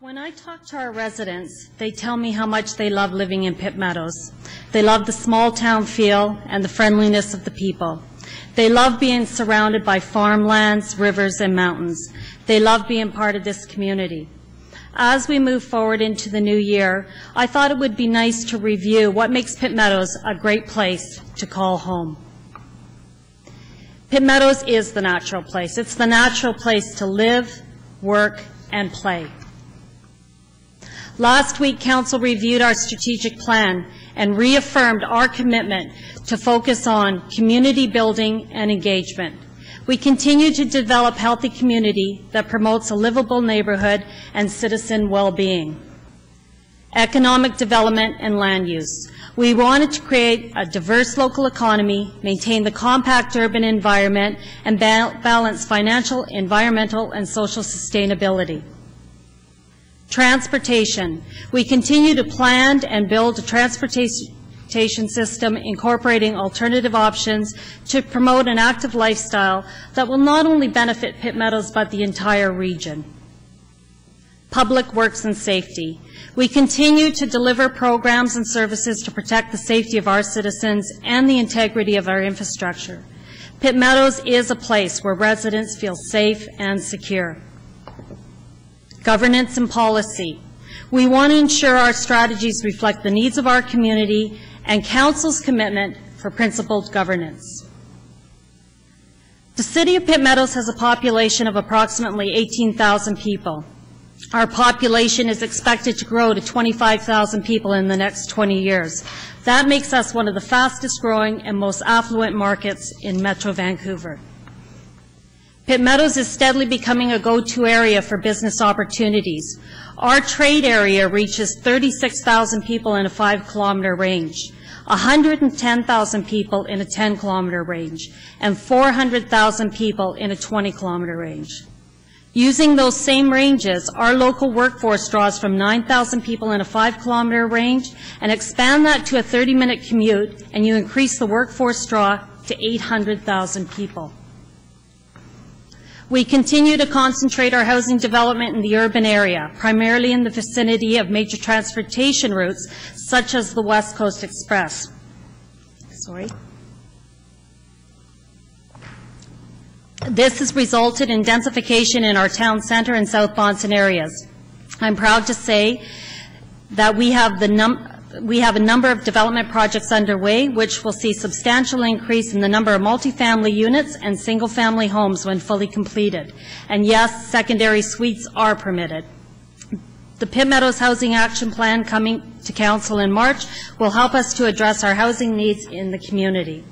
When I talk to our residents, they tell me how much they love living in Pitt Meadows. They love the small town feel and the friendliness of the people. They love being surrounded by farmlands, rivers, and mountains. They love being part of this community. As we move forward into the new year, I thought it would be nice to review what makes Pitt Meadows a great place to call home. Pitt Meadows is the natural place. It's the natural place to live, work, and play. Last week, Council reviewed our strategic plan and reaffirmed our commitment to focus on community building and engagement. We continue to develop healthy community that promotes a livable neighborhood and citizen well-being. Economic development and land use. We wanted to create a diverse local economy, maintain the compact urban environment, and balance financial, environmental, and social sustainability. Transportation. We continue to plan and build a transportation system incorporating alternative options to promote an active lifestyle that will not only benefit Pitt Meadows but the entire region. Public works and safety. We continue to deliver programs and services to protect the safety of our citizens and the integrity of our infrastructure. Pitt Meadows is a place where residents feel safe and secure. Governance and policy. We want to ensure our strategies reflect the needs of our community and Council's commitment for principled governance. The City of Pitt Meadows has a population of approximately 18,000 people. Our population is expected to grow to 25,000 people in the next 20 years. That makes us one of the fastest growing and most affluent markets in Metro Vancouver. Pitt Meadows is steadily becoming a go-to area for business opportunities. Our trade area reaches 36,000 people in a 5-kilometer range, 110,000 people in a 10-kilometer range, and 400,000 people in a 20-kilometer range. Using those same ranges, our local workforce draws from 9,000 people in a 5-kilometer range, and expand that to a 30-minute commute, and you increase the workforce draw to 800,000 people. We continue to concentrate our housing development in the urban area, primarily in the vicinity of major transportation routes, such as the West Coast Express. This has resulted in densification in our town centre and South Bonson areas. I'm proud to say that we have a number of development projects underway, which will see substantial increase in the number of multifamily units and single-family homes when fully completed. And yes, secondary suites are permitted. The Pitt Meadows Housing Action Plan coming to Council in March will help us to address our housing needs in the community.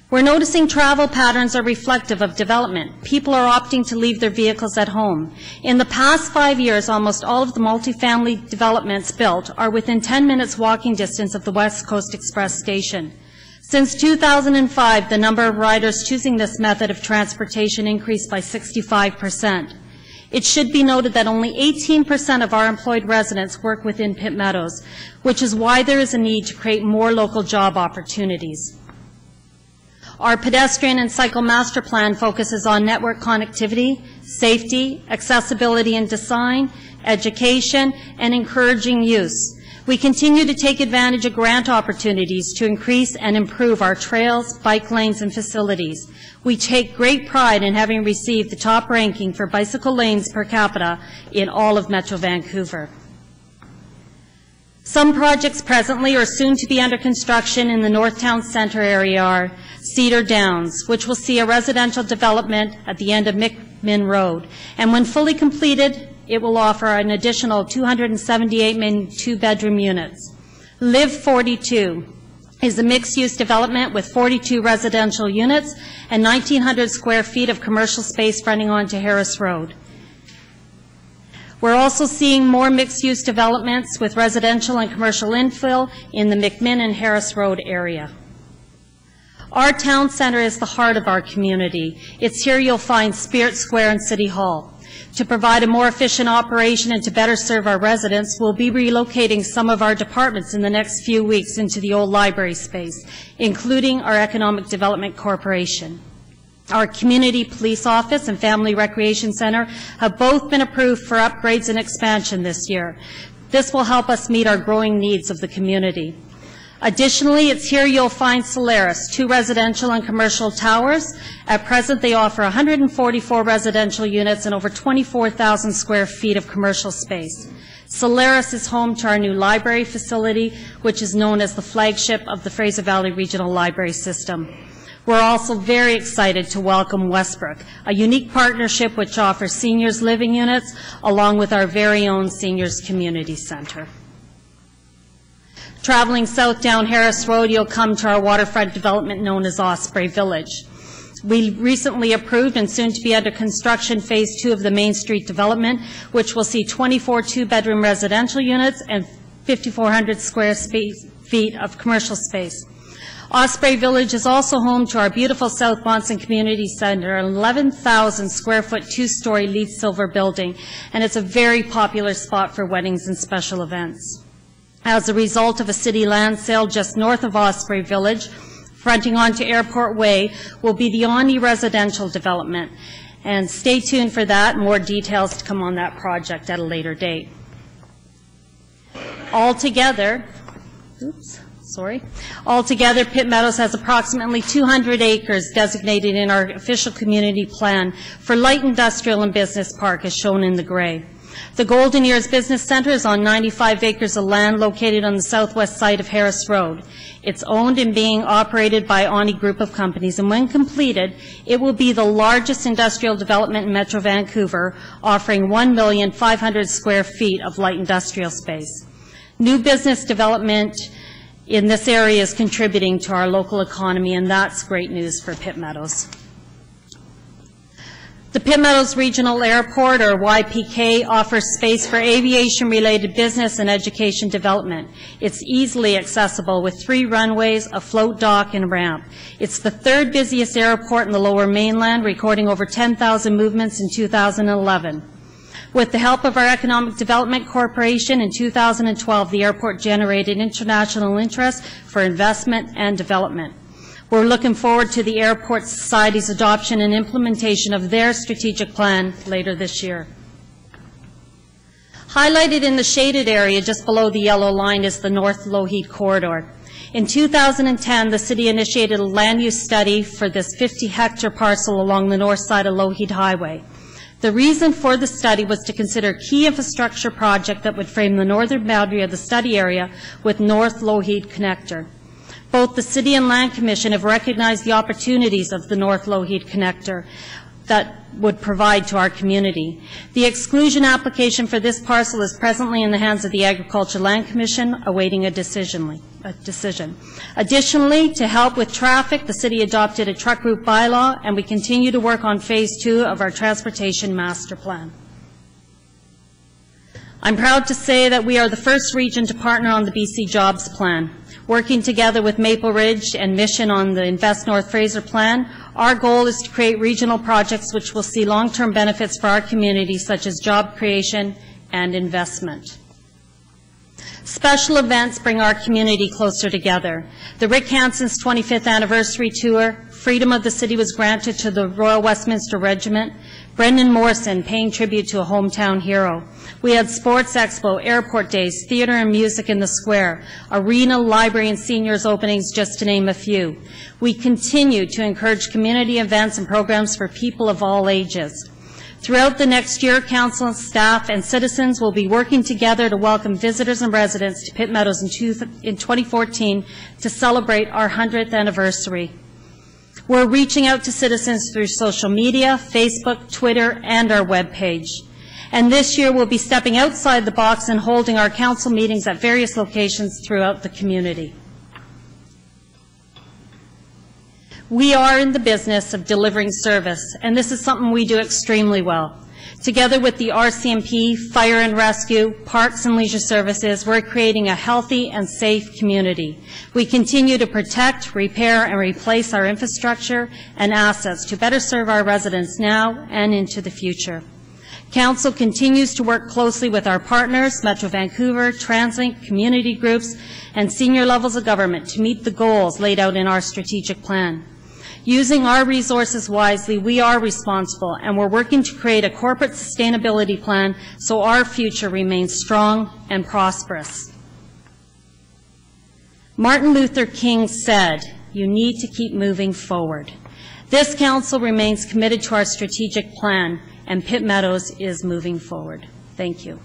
We're noticing travel patterns are reflective of development. People are opting to leave their vehicles at home. In the past 5 years, almost all of the multifamily developments built are within 10 minutes walking distance of the West Coast Express station. Since 2005, the number of riders choosing this method of transportation increased by 65%. It should be noted that only 18% of our employed residents work within Pitt Meadows, which is why there is a need to create more local job opportunities. Our pedestrian and cycle master plan focuses on network connectivity, safety, accessibility and design, education, and encouraging use. We continue to take advantage of grant opportunities to increase and improve our trails, bike lanes, and facilities. We take great pride in having received the top ranking for bicycle lanes per capita in all of Metro Vancouver. Some projects presently or soon to be under construction in the Northtown Centre area are Cedar Downs, which will see a residential development at the end of McMinn Road. And when fully completed, it will offer an additional 278 two-bedroom units. Live 42 is a mixed-use development with 42 residential units and 1,900 square feet of commercial space fronting onto Harris Road. We're also seeing more mixed-use developments with residential and commercial infill in the McMinn and Harris Road area. Our town centre is the heart of our community. It's here you'll find Spirit Square and City Hall. To provide a more efficient operation and to better serve our residents, we'll be relocating some of our departments in the next few weeks into the old library space, including our Economic Development Corporation. Our Community Police Office and Family Recreation Center have both been approved for upgrades and expansion this year. This will help us meet our growing needs of the community. Additionally, it's here you'll find Solaris, 2 residential and commercial towers. At present, they offer 144 residential units and over 24,000 square feet of commercial space. Solaris is home to our new library facility, which is known as the flagship of the Fraser Valley Regional Library System. We're also very excited to welcome Westbrook, a unique partnership which offers seniors living units along with our very own Seniors Community Center. Traveling south down Harris Road, you'll come to our waterfront development known as Osprey Village. We recently approved and soon to be under construction Phase 2 of the Main Street development, which will see 24 2-bedroom residential units and 5,400 square feet of commercial space. Osprey Village is also home to our beautiful South Bonson Community Center, an 11,000 square foot 2-story LEED silver building, and it's a very popular spot for weddings and special events. As a result of a city land sale just north of Osprey Village, fronting onto Airport Way, will be the Ani residential development. And stay tuned for that, more details to come on that project at a later date. Altogether, Pitt Meadows has approximately 200 acres designated in our official community plan for light industrial and business park, as shown in the gray. The Golden Years Business Center is on 95 acres of land located on the southwest side of Harris Road. It's owned and being operated by Ani Group of Companies, and when completed, it will be the largest industrial development in Metro Vancouver, offering 1,500,000 square feet of light industrial space. New business development in this area is contributing to our local economy, and that's great news for Pitt Meadows. The Pitt Meadows Regional Airport, or YPK, offers space for aviation-related business and education development. It's easily accessible with 3 runways, a float dock, and ramp. It's the 3rd busiest airport in the Lower Mainland, recording over 10,000 movements in 2011. With the help of our Economic Development Corporation, in 2012, the airport generated international interest for investment and development. We're looking forward to the Airport Society's adoption and implementation of their strategic plan later this year. Highlighted in the shaded area just below the yellow line is the North Lougheed Corridor. In 2010, the city initiated a land use study for this 50-hectare parcel along the north side of Lougheed Highway. The reason for the study was to consider a key infrastructure project that would frame the northern boundary of the study area with North Lougheed Connector. Both the City and Land Commission have recognized the opportunities of the North Lougheed Connector that would provide to our community. The exclusion application for this parcel is presently in the hands of the Agriculture Land Commission, awaiting a decision. Additionally, to help with traffic, the city adopted a truck route bylaw, and we continue to work on Phase 2 of our Transportation Master Plan. I'm proud to say that we are the first region to partner on the BC Jobs Plan. Working together with Maple Ridge and Mission on the Invest North Fraser Plan, our goal is to create regional projects which will see long-term benefits for our community, such as job creation and investment. Special events bring our community closer together. The Rick Hansen's 25th anniversary tour, Freedom of the City was granted to the Royal Westminster Regiment, Brendan Morrison paying tribute to a hometown hero. We had Sports Expo, Airport Days, theater and music in the square, arena, library, and seniors openings, just to name a few. We continue to encourage community events and programs for people of all ages. Throughout the next year, council, staff, and citizens will be working together to welcome visitors and residents to Pitt Meadows in 2014 to celebrate our 100th anniversary. We're reaching out to citizens through social media, Facebook, Twitter, and our webpage. And this year, we'll be stepping outside the box and holding our council meetings at various locations throughout the community. We are in the business of delivering service, and this is something we do extremely well. Together with the RCMP, Fire and Rescue, Parks and Leisure Services, we're creating a healthy and safe community. We continue to protect, repair, and replace our infrastructure and assets to better serve our residents now and into the future. Council continues to work closely with our partners, Metro Vancouver, TransLink, community groups, and senior levels of government to meet the goals laid out in our strategic plan. Using our resources wisely, we are responsible, and we're working to create a corporate sustainability plan so our future remains strong and prosperous. Martin Luther King said, "You need to keep moving forward." This council remains committed to our strategic plan, and Pitt Meadows is moving forward. Thank you.